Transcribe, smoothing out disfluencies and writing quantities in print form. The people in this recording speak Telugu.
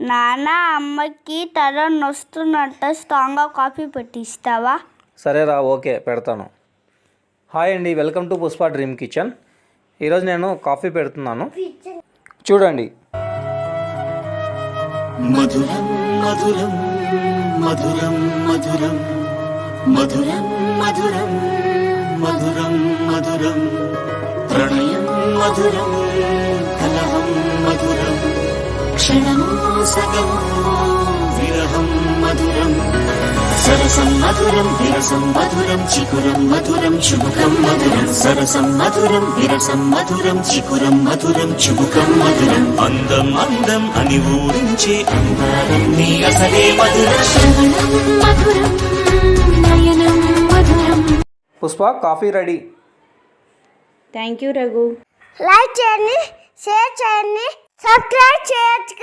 నాన్న, అమ్మకి తల నొస్తున్నట్ట స్ట్రాంగ్గా కాఫీ పెట్టిస్తావా? సరేరా, ఓకే పెడతాను. హాయ్ అండి, welcome to Pushpa dream kitchen. ఈరోజు నేను కాఫీ పెడుతున్నాను, చూడండి. మధురం మధురం మధురం మధురం మధురం మధురం మధురం మధురం ప్రణయం మధురం కలహం మధురం క్షణమో సగమో విరహం మధురం సరసం మధురం విరసం మధురం చికురం మధురం చుబుకం మధురం సరసం మధురం విరసం మధురం చికురం మధురం చుబుకం మధురం అందం అందం అని ఊరించే అందాలన్నీ అసలే మధురం శ్రవణం మధురం నయనం మధురం. Pushpa, coffee ready. Thank you Raghu. Like చేయండి, షేర్ చేయండి, సబ్స్క్రైబ్ చేయొచ్చు.